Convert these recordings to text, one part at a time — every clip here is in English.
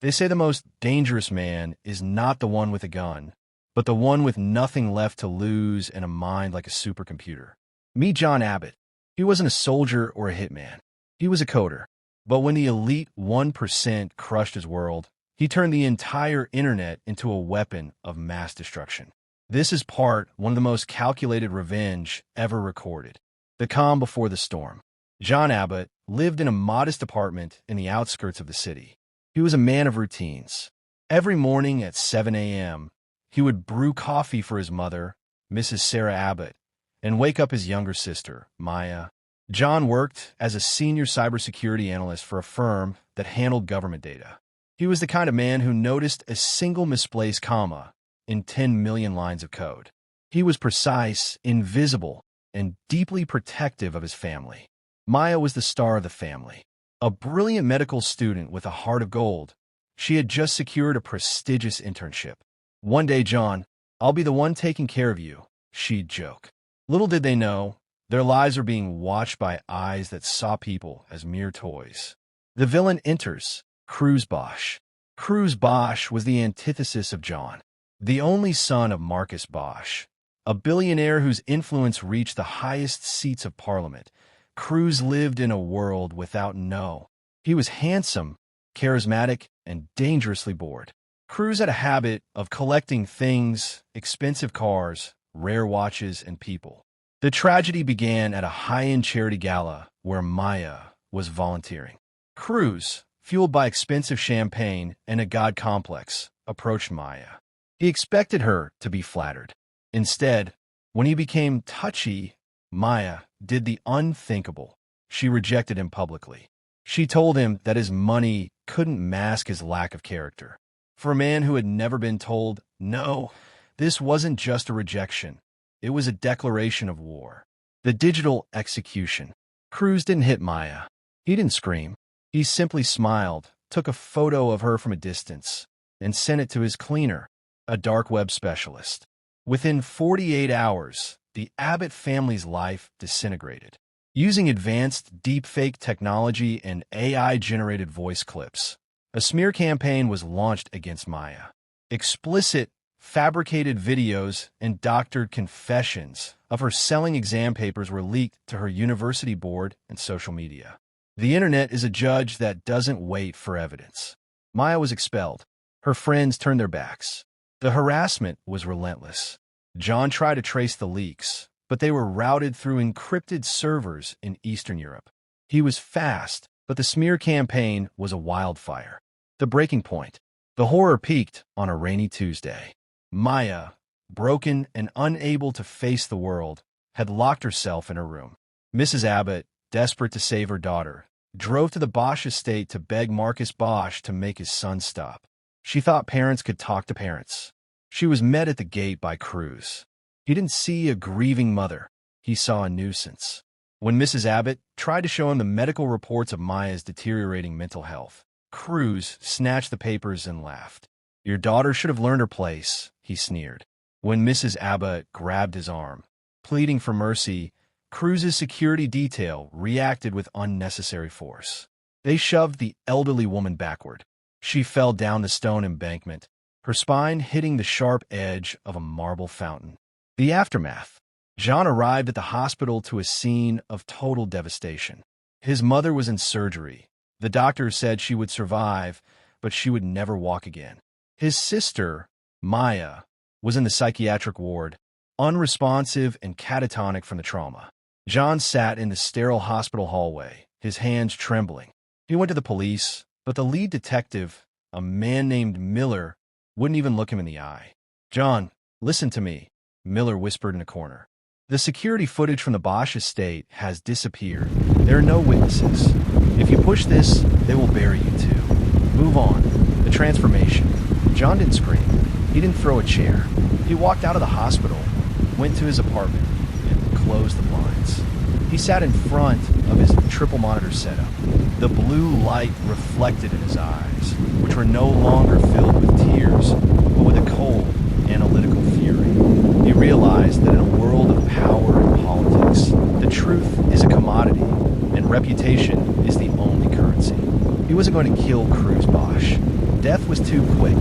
They say the most dangerous man is not the one with a gun, but the one with nothing left to lose and a mind like a supercomputer. Meet John Abbott. He wasn't a soldier or a hitman. He was a coder. But when the elite 1% crushed his world, he turned the entire internet into a weapon of mass destruction. This is one of the most calculated revenge ever recorded. The calm before the storm. John Abbott lived in a modest apartment in the outskirts of the city. He was a man of routines. Every morning at 7 a.m., he would brew coffee for his mother, Mrs. Sarah Abbott, and wake up his younger sister, Maya. John worked as a senior cybersecurity analyst for a firm that handled government data. He was the kind of man who noticed a single misplaced comma in 10 million lines of code. He was precise, invisible, and deeply protective of his family. Maya was the star of the family. A brilliant medical student with a heart of gold, she had just secured a prestigious internship. One day, John, I'll be the one taking care of you, she'd joke. Little did they know, their lives were being watched by eyes that saw people as mere toys. The villain enters, Cruz Bosch. Cruz Bosch was the antithesis of John, the only son of Marcus Bosch, a billionaire whose influence reached the highest seats of parliament. Cruz lived in a world without no. He was handsome, charismatic, and dangerously bored. Cruz had a habit of collecting things, expensive cars, rare watches, and people. The tragedy began at a high-end charity gala where Maya was volunteering. Cruz, fueled by expensive champagne and a god complex, approached Maya. He expected her to be flattered. Instead, when he became touchy, Maya did the unthinkable. She rejected him publicly. She told him that his money couldn't mask his lack of character. For a man who had never been told no, this wasn't just a rejection. It was a declaration of war. The digital execution. Cruz didn't hit Maya. He didn't scream. He simply smiled, took a photo of her from a distance, and sent it to his cleaner, a dark web specialist. Within 48 hours, the Abbott family's life disintegrated. Using advanced deepfake technology and AI-generated voice clips, a smear campaign was launched against Maya. Explicit, fabricated videos and doctored confessions of her selling exam papers were leaked to her university board and social media. The internet is a judge that doesn't wait for evidence. Maya was expelled. Her friends turned their backs. The harassment was relentless. John tried to trace the leaks, but they were routed through encrypted servers in Eastern Europe. He was fast, but the smear campaign was a wildfire. The breaking point. The horror peaked on a rainy Tuesday. Maya, broken and unable to face the world, had locked herself in her room. Mrs. Abbott, desperate to save her daughter, drove to the Bosch estate to beg Marcus Bosch to make his son stop. She thought parents could talk to parents. She was met at the gate by Cruz. He didn't see a grieving mother. He saw a nuisance. When Mrs. Abbott tried to show him the medical reports of Maya's deteriorating mental health, Cruz snatched the papers and laughed. "Your daughter should have learned her place," he sneered. When Mrs. Abbott grabbed his arm, pleading for mercy, Cruz's security detail reacted with unnecessary force. They shoved the elderly woman backward. She fell down the stone embankment, her spine hitting the sharp edge of a marble fountain. The aftermath. John arrived at the hospital to a scene of total devastation. His mother was in surgery. The doctors said she would survive, but she would never walk again. His sister, Maya, was in the psychiatric ward, unresponsive and catatonic from the trauma. John sat in the sterile hospital hallway, his hands trembling. He went to the police, but the lead detective, a man named Miller, wouldn't even look him in the eye. "John, listen to me," Miller whispered in a corner. "The security footage from the Bosch estate has disappeared. There are no witnesses. If you push this, they will bury you too. Move on." The transformation. John didn't scream. He didn't throw a chair. He walked out of the hospital, went to his apartment, and closed the blinds. He sat in front of his triple monitor setup. The blue light reflected in his eyes, which were no longer filled with tears, but with a cold, analytical fury. He realized that in a world of power and politics, the truth is a commodity, and reputation is the only currency. He wasn't going to kill Cruz Bosch. death was too quick.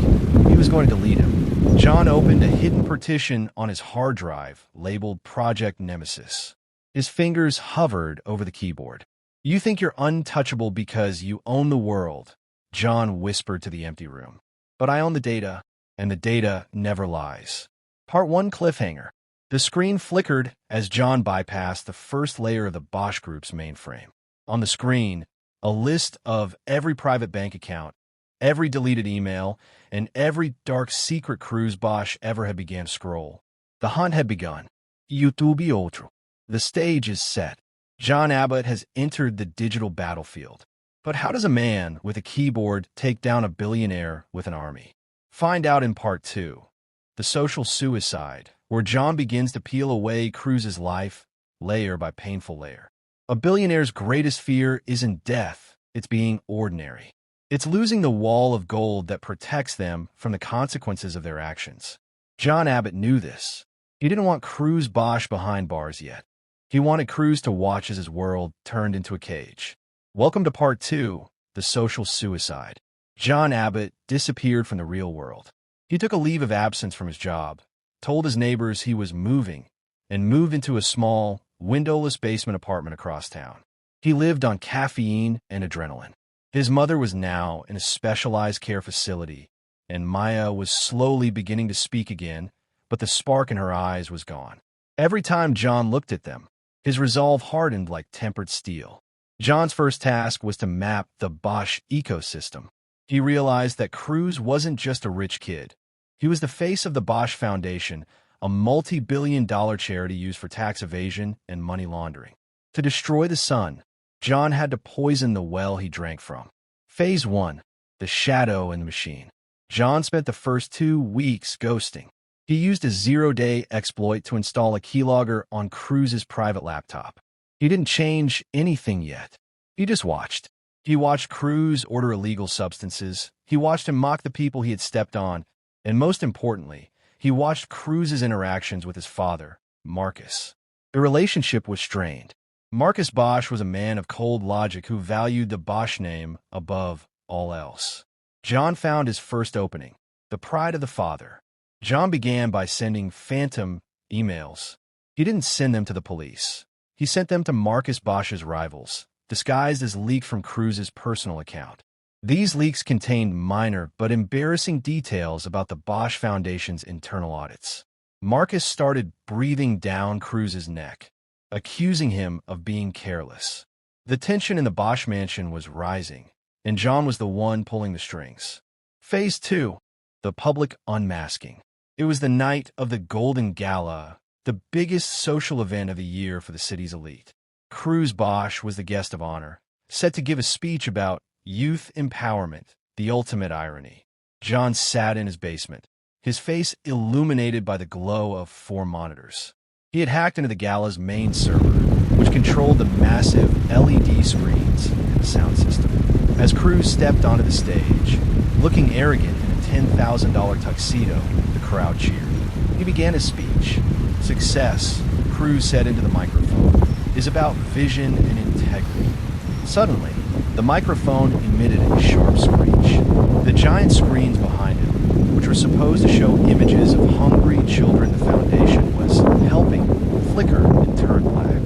He was going to delete him. John opened a hidden partition on his hard drive, labeled Project Nemesis. His fingers hovered over the keyboard. "You think you're untouchable because you own the world," John whispered to the empty room. "But I own the data, and the data never lies." Part 1 cliffhanger. The screen flickered as John bypassed the first layer of the Bosch Group's mainframe. On the screen, a list of every private bank account, every deleted email, and every dark secret Cruz Bosch ever had began to scroll. The hunt had begun. YouTube outro. The stage is set. John Abbott has entered the digital battlefield. But how does a man with a keyboard take down a billionaire with an army? Find out in Part 2, The Social Suicide, where John begins to peel away Cruz's life, layer by painful layer. A billionaire's greatest fear isn't death, it's being ordinary. It's losing the wall of gold that protects them from the consequences of their actions. John Abbott knew this. He didn't want Cruz Bosch behind bars yet. He wanted Cruz to watch as his world turned into a cage. Welcome to Part 2, The Social Suicide. John Abbott disappeared from the real world. He took a leave of absence from his job, told his neighbors he was moving, and moved into a small, windowless basement apartment across town. He lived on caffeine and adrenaline. His mother was now in a specialized care facility, and Maya was slowly beginning to speak again, but the spark in her eyes was gone. Every time John looked at them, his resolve hardened like tempered steel. John's first task was to map the Bosch ecosystem. He realized that Cruz wasn't just a rich kid. He was the face of the Bosch Foundation, a multi-billion-dollar charity used for tax evasion and money laundering. To destroy the sun, John had to poison the well he drank from. Phase 1, The Shadow in the Machine. John spent the first 2 weeks ghosting. He used a zero-day exploit to install a keylogger on Cruz's private laptop. He didn't change anything yet. He just watched. He watched Cruz order illegal substances. He watched him mock the people he had stepped on. And most importantly, he watched Cruz's interactions with his father, Marcus. The relationship was strained. Marcus Bosch was a man of cold logic who valued the Bosch name above all else. John found his first opening, the pride of the father. John began by sending phantom emails. He didn't send them to the police. He sent them to Marcus Bosch's rivals, disguised as leaks from Cruz's personal account. These leaks contained minor but embarrassing details about the Bosch Foundation's internal audits. Marcus started breathing down Cruz's neck, accusing him of being careless. The tension in the Bosch mansion was rising, and John was the one pulling the strings. Phase 2, The Public Unmasking. It was the night of the Golden Gala, the biggest social event of the year for the city's elite. Cruz Bosch was the guest of honor, set to give a speech about youth empowerment, the ultimate irony. John sat in his basement, his face illuminated by the glow of 4 monitors. He had hacked into the gala's main server, which controlled the massive LED screens and the sound system. As Cruz stepped onto the stage, looking arrogant in a $10,000 tuxedo, the crowd cheered. He began his speech. "Success," Cruz said into the microphone, "is about vision and integrity." Suddenly, the microphone emitted a sharp screech. The giant screens behind him, which were supposed to show images of hungry children the Foundation was helping, flickered and turned black.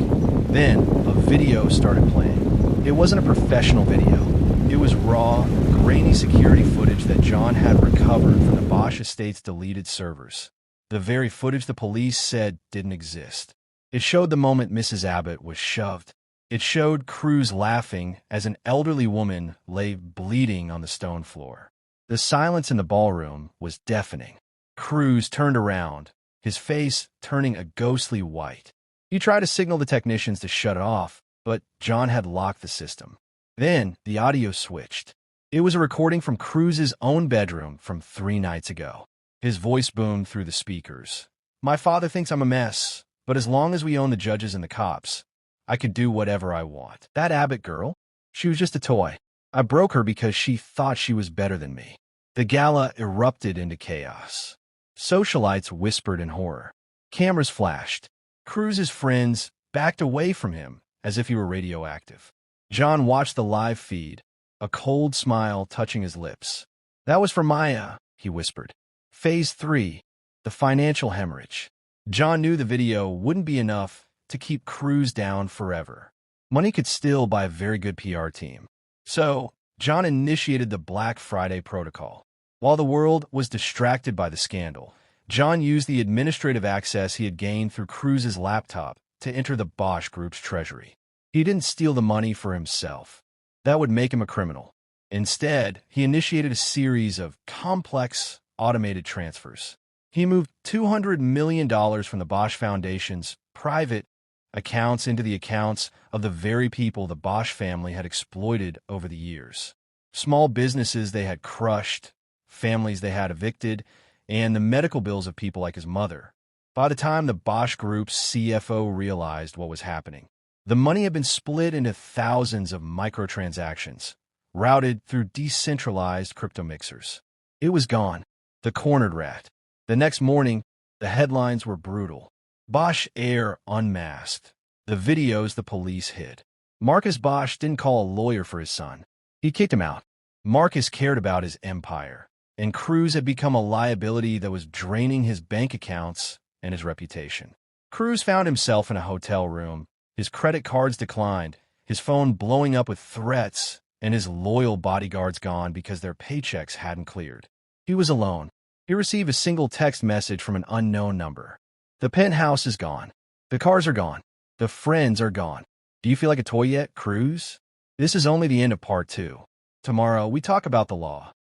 Then, a video started playing. It wasn't a professional video. It was raw, grainy security footage that John had recovered from the Bosch estate's deleted servers. The very footage the police said didn't exist. It showed the moment Mrs. Abbott was shoved. It showed Cruz laughing as an elderly woman lay bleeding on the stone floor. The silence in the ballroom was deafening. Cruz turned around, his face turning a ghostly white. He tried to signal the technicians to shut it off, but John had locked the system. Then the audio switched. It was a recording from Cruz's own bedroom from 3 nights ago. His voice boomed through the speakers. "My father thinks I'm a mess, but as long as we own the judges and the cops, I can do whatever I want. That Abbott girl, she was just a toy. I broke her because she thought she was better than me." The gala erupted into chaos. Socialites whispered in horror. Cameras flashed. Cruz's friends backed away from him as if he were radioactive. John watched the live feed, a cold smile touching his lips. That was for Maya, he whispered. Phase 3, the financial hemorrhage. John knew the video wouldn't be enough to keep Cruz down forever. Money could still buy a very good PR team. So, John initiated the Black Friday protocol. While the world was distracted by the scandal, John used the administrative access he had gained through Cruz's laptop to enter the Bosch Group's treasury. He didn't steal the money for himself. That would make him a criminal. Instead, he initiated a series of complex, automated transfers. He moved $200 million from the Bosch Foundation's private accounts into the accounts of the very people the Bosch family had exploited over the years. Small businesses they had crushed, families they had evicted, and the medical bills of people like his mother. By the time the Bosch Group's CFO realized what was happening, the money had been split into thousands of microtransactions, routed through decentralized crypto mixers. It was gone. The cornered rat. The next morning, the headlines were brutal. Bosch heir unmasked. The videos the police hid. Marcus Bosch didn't call a lawyer for his son. He kicked him out. Marcus cared about his empire, and Cruz had become a liability that was draining his bank accounts and his reputation. Cruz found himself in a hotel room, his credit cards declined, his phone blowing up with threats, and his loyal bodyguards gone because their paychecks hadn't cleared. He was alone. He received a single text message from an unknown number. The penthouse is gone. The cars are gone. The friends are gone. Do you feel like a toy yet, Cruz? This is only the end of part 2. Tomorrow, we talk about the law.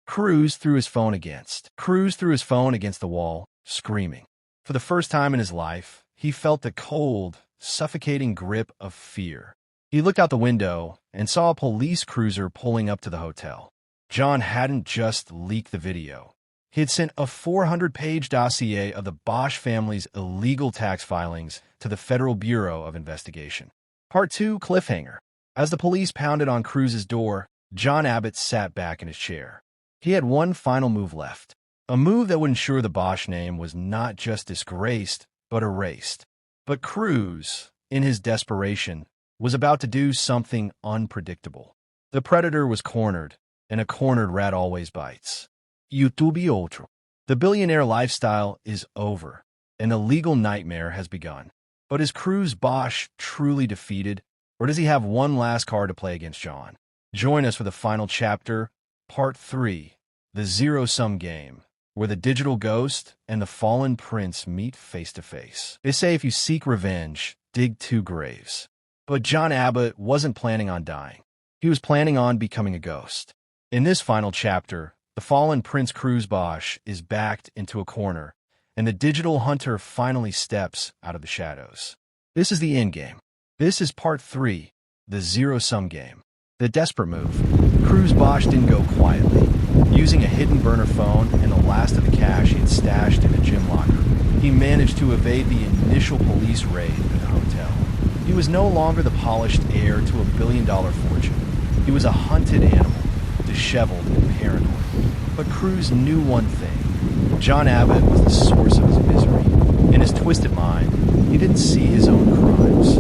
Cruz threw his phone against the wall, screaming. For the first time in his life, he felt the cold, suffocating grip of fear. He looked out the window and saw a police cruiser pulling up to the hotel. John hadn't just leaked the video. He had sent a 400-page dossier of the Bosch family's illegal tax filings to the Federal Bureau of Investigation. Part 2, cliffhanger. As the police pounded on Cruz's door, John Abbott sat back in his chair. He had one final move left, a move that would ensure the Bosch name was not just disgraced, but erased. But Cruz, in his desperation, was about to do something unpredictable. The predator was cornered, and a cornered rat always bites. YouTube outro. The billionaire lifestyle is over, and the legal nightmare has begun. But is Cruz Bosch truly defeated, or does he have one last card to play against John? Join us for the final chapter, Part 3, the zero-sum game, where the digital ghost and the fallen prince meet face to face. They say if you seek revenge, dig 2 graves. But John Abbott wasn't planning on dying. He was planning on becoming a ghost. In this final chapter, the fallen Prince Cruz Bosch is backed into a corner, and the digital hunter finally steps out of the shadows. This is the endgame. This is Part 3, the zero-sum game. The desperate move. Cruz Bosch didn't go quietly. Using a hidden burner phone and the last of the cash he had stashed in a gym locker, he managed to evade the initial police raid at the hotel. He was no longer the polished heir to a billion-dollar fortune. He was a hunted animal, disheveled and paranoid. But Cruz knew one thing. John Abbott was the source of his misery. In his twisted mind, he didn't see his own crimes.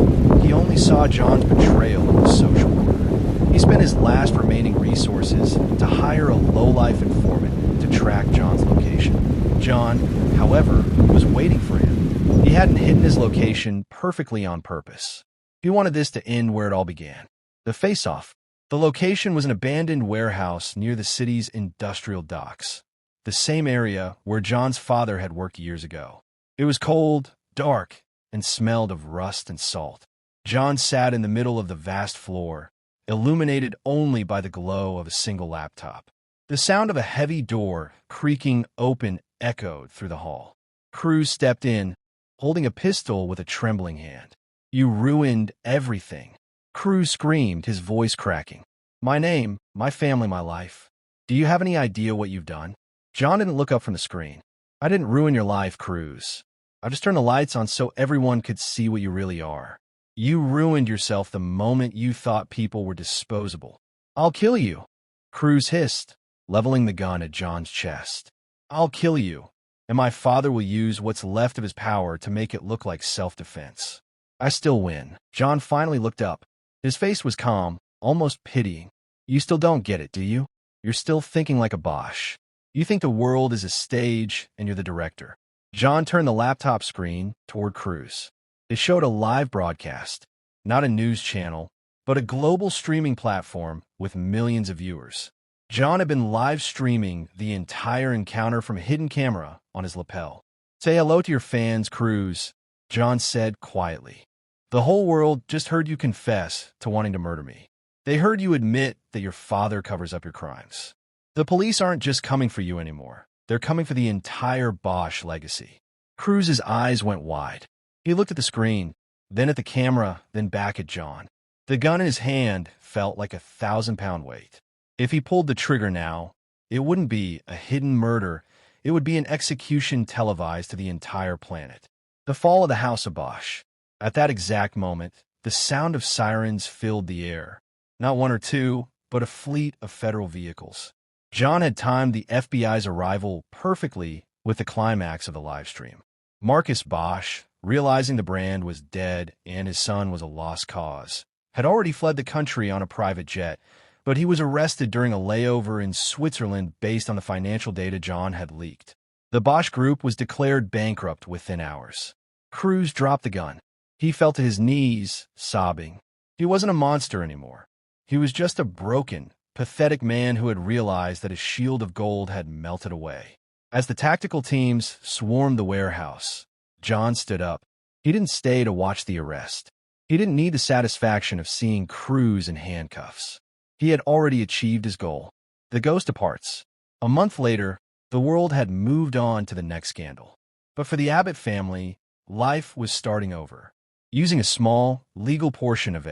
He only saw John's betrayal of the social order. He spent his last remaining resources to hire a low-life informant to track John's location. John, however, was waiting for him. He hadn't hidden his location perfectly on purpose. He wanted this to end where it all began. The face-off. The location was an abandoned warehouse near the city's industrial docks, the same area where John's father had worked years ago. It was cold, dark, and smelled of rust and salt. John sat in the middle of the vast floor, illuminated only by the glow of a single laptop. The sound of a heavy door creaking open echoed through the hall. Cruz stepped in, holding a pistol with a trembling hand. "You ruined everything." Cruz screamed, his voice cracking. "My name, my family, my life. Do you have any idea what you've done?" John didn't look up from the screen. "I didn't ruin your life, Cruz. I just turned the lights on so everyone could see what you really are. You ruined yourself the moment you thought people were disposable. I'll kill you," Cruz hissed, leveling the gun at John's chest. "I'll kill you, and my father will use what's left of his power to make it look like self-defense. I still win." John finally looked up. His face was calm, almost pitying. "You still don't get it, do you? You're still thinking like a Bosch. You think the world is a stage and you're the director. John turned the laptop screen toward Cruz. It showed a live broadcast, not a news channel, but a global streaming platform with millions of viewers. John had been live streaming the entire encounter from a hidden camera on his lapel. "Say hello to your fans, Cruz," John said quietly. "The whole world just heard you confess to wanting to murder me. They heard you admit that your father covers up your crimes. The police aren't just coming for you anymore. They're coming for the entire Bosch legacy." Cruz's eyes went wide. He looked at the screen, then at the camera, then back at John. The gun in his hand felt like a 1,000-pound weight. If he pulled the trigger now, it wouldn't be a hidden murder. It would be an execution televised to the entire planet. The fall of the House of Bosch. At that exact moment, the sound of sirens filled the air. Not one or two, but a fleet of federal vehicles. John had timed the FBI's arrival perfectly with the climax of the livestream. Marcus Bosch, realizing the brand was dead and his son was a lost cause, had already fled the country on a private jet, but he was arrested during a layover in Switzerland based on the financial data John had leaked. The Bosch Group was declared bankrupt within hours. Cruz dropped the gun. He fell to his knees, sobbing. He wasn't a monster anymore. He was just a broken, pathetic man who had realized that his shield of gold had melted away. As the tactical teams swarmed the warehouse, John stood up. He didn't stay to watch the arrest. He didn't need the satisfaction of seeing Cruz in handcuffs. He had already achieved his goal. The ghost departs. A month later, the world had moved on to the next scandal. But for the Abbott family, life was starting over. Using a small, legal portion of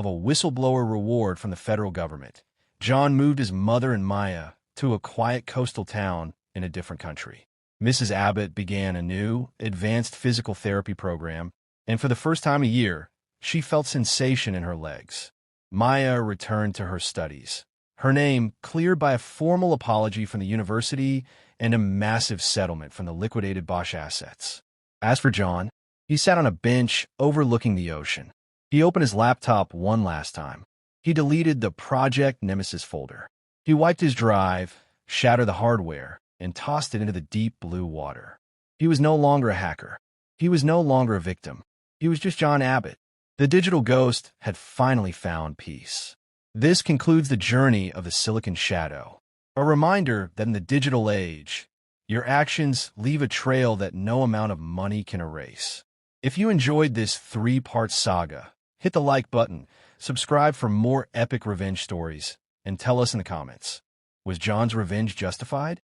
a whistleblower reward from the federal government, John moved his mother and Maya to a quiet coastal town in a different country. Mrs. Abbott began a new, advanced physical therapy program, and for the first time in a year, she felt sensation in her legs. Maya returned to her studies, her name cleared by a formal apology from the university and a massive settlement from the liquidated Bosch assets. As for John, he sat on a bench overlooking the ocean. He opened his laptop one last time. He deleted the Project Nemesis folder. He wiped his drive, shattered the hardware, and tossed it into the deep blue water. He was no longer a hacker. He was no longer a victim. He was just John Abbott. The digital ghost had finally found peace. This concludes the journey of the Silicon Shadow, a reminder that in the digital age, your actions leave a trail that no amount of money can erase. If you enjoyed this 3-part saga, hit the like button, subscribe for more epic revenge stories, and tell us in the comments, was John's revenge justified?